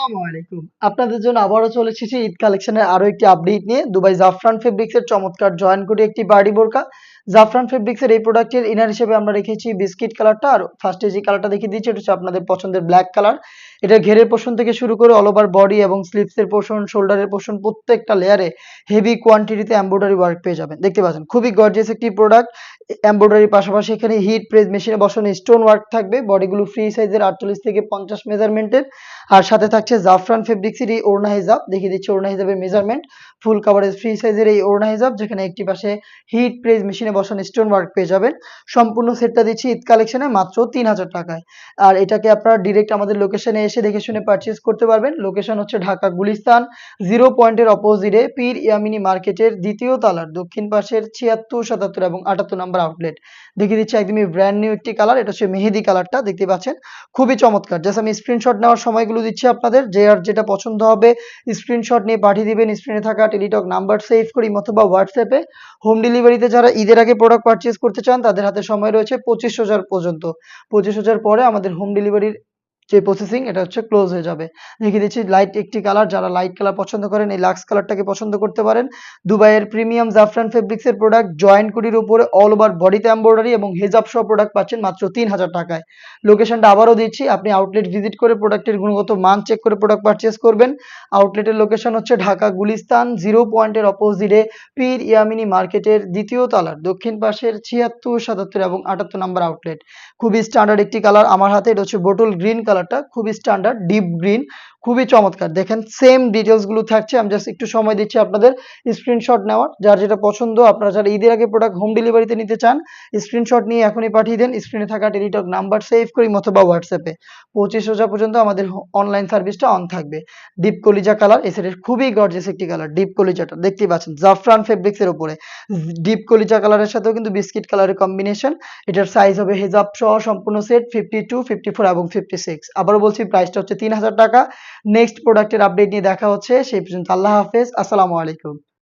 আসসালামু আলাইকুম। আপনাদের জন্য আবারও চলে এসেছি ঈদ কালেকশনের আরো একটি আপডেট নিয়ে। দুবাই জাফরান ফেব্রিক্স এর চমৎকার জয়েন করে একটি বাড়ি বোরকা। জাফরান ফেব্রিক্স এর এই প্রোডাক্টের ইনার হিসেবে আমরা রেখেছি বিস্কিট কালারটা, আর ফার্স্টে যে কালারটা দেখিয়ে দিচ্ছি এটা হচ্ছে আপনাদের পছন্দের ব্ল্যাক কালার। এটা ঘেরের পোরশন থেকে শুরু করে অল ওভার বডি এবং স্লিভস এর পোরশন, শোল্ডারের পোরশন প্রত্যেকটা লেয়ারে হেভি কোয়ান্টিটিতে এমব্রয়ডারি ওয়ার্ক পেয়ে যাবেন। দেখতে পাচ্ছেন খুবই গর্জিয়াস একটি প্রোডাক্ট। এমব্রয়ডারির পাশাপাশি এখানে হিট প্রেস মেশিনে বসানো স্টোন ওয়ার্ক থাকবে। বডিগুলো ফ্রি সাইজের 48 থেকে 50 মেজারমেন্টের। আর সাথে থাকছে জাফরান ফেব্রিক্সের এই ওড়না হিজাব, দেখিয়ে দিচ্ছি ওড়না হিজাবের মেজারমেন্ট। ফুল কাভারেজ ফ্রি সাইজের এই ওড়না হিজাব, যেখানে একটি পাশে হিট প্রেস মেশিনে বসানো স্টোন ওয়ার্ক পেয়ে যাবেন। সম্পূর্ণ সেটটা দিচ্ছি ঈদ কালেকশনে মাত্র 3000 টাকায়। আর এটাকে আপনারা ডিরেক্ট আমাদের লোকেশনে এসে দেখে শুনে পারচেজ করতে পারবেন। লোকেশন হচ্ছে ঢাকা গুলিস্তান, 0 পয়েন্টের অপোজিটে পীর ইয়ামিনী মার্কেটের দ্বিতীয় তলার দক্ষিণ পাশের 76, 77 এবং 78 নম্বর আউটলেট। দেখিয়ে দিচ্ছি একদমই ব্র্যান্ড নিউ একটি কালার, এটা হচ্ছে মেহেদি কালারটা, দেখতে পাচ্ছেন খুবই চমৎকার। জাস্ট আমি স্ক্রিনশট নেওয়ার সময়গুলো দিচ্ছি আপনাদের, যে আর যেটা পছন্দ হবে স্ক্রিনশট নিয়ে পাঠিয়ে দিবেন। স্ক্রিনে থাকা টেলিটক নাম্বার সেভ করি অথবা হোয়াটসঅ্যাপে। হোম ডেলিভারিতে যারা ঈদের আগে প্রোডাক্ট পারচেজ করতে চান তাদের হাতে সময় রয়েছে 25,000 পর্যন্ত। 25,000 পরে আমাদের হোম ডেলিভারির যে প্রসেসিং এটা হচ্ছে ক্লোজ হয়ে যাবে। দেখিয়ে দিচ্ছি লাইট একটি কালার, যারা লাইট কালার পছন্দ করেন এই লাক্স কালারটাকে পছন্দ করতে পারেন। দুবাইয়ের প্রিমিয়াম জাফরান ফেব্রিক্স এর প্রোডাক্ট জয়েন্ট কুটির উপরে অল ওভার বডিতে এমব্রয়ডারি এবং হেজাব সহ প্রোডাক্ট পাচ্ছেন মাত্র 3000 টাকায়। লোকেশনটা আবারও দিচ্ছি, আপনি আউটলেট ভিজিট করে প্রোডাক্টের গুণগত মান চেক করে প্রোডাক্ট পারচেজ করবেন। আউটলেটের লোকেশন হচ্ছে ঢাকা গুলিস্তান, 0 পয়েন্টের অপোজিটে পীর ইয়ামিনী মার্কেটের দ্বিতীয় তলার দক্ষিণ পাশের 76, 77 এবং 78 নম্বর আউটলেট। খুবই স্ট্যান্ডার্ড একটি কালার আমার হাতে, এটা হচ্ছে বোটল গ্রিন কালারটা, খুবই স্ট্যান্ডার্ড ডিপ গ্রিন, খুবই চমৎকার। দেখেন সেম ডিটেলস গুলো থাকছে, আমি জাস্ট একটু সময় দিচ্ছি আপনাদের স্ক্রিনশট নেওয়ার। যার যেটা পছন্দ, আপনারা যারা ঈদের আগে প্রোডাক্ট হোম ডেলিভারিতে নিতে চান স্ক্রিনশট নিয়ে এখনই পাঠিয়ে দেন। স্ক্রিনে থাকা টেলিটক নাম্বার সেভ করি অথবা হোয়াটসঅ্যাপে। 25,000 পর্যন্ত আমাদের অনলাইন সার্ভিসটা অন থাকবে। ডিপ কলিজা কালার, এই সেটের খুবই গর্জিয়াস একটি কালার ডিপ কলিজাটা, দেখতেই পাচ্ছেন জাফরান ফেব্রিক্স এর উপরে ডিপ কলিজা কালারের সাথেও কিন্তু বিস্কিট কালারের কম্বিনেশন। এটার সাইজ হবে হেজাব সহ সম্পূর্ণ সেট 52, 54 এবং 56। আবারও বলছি প্রাইসটা হচ্ছে 3000 টাকা। নেক্সট প্রোডাক্টের আপডেট নিয়ে দেখা হচ্ছে, সেই পর্যন্ত আল্লাহ হাফেজ, আসসালামু আলাইকুম।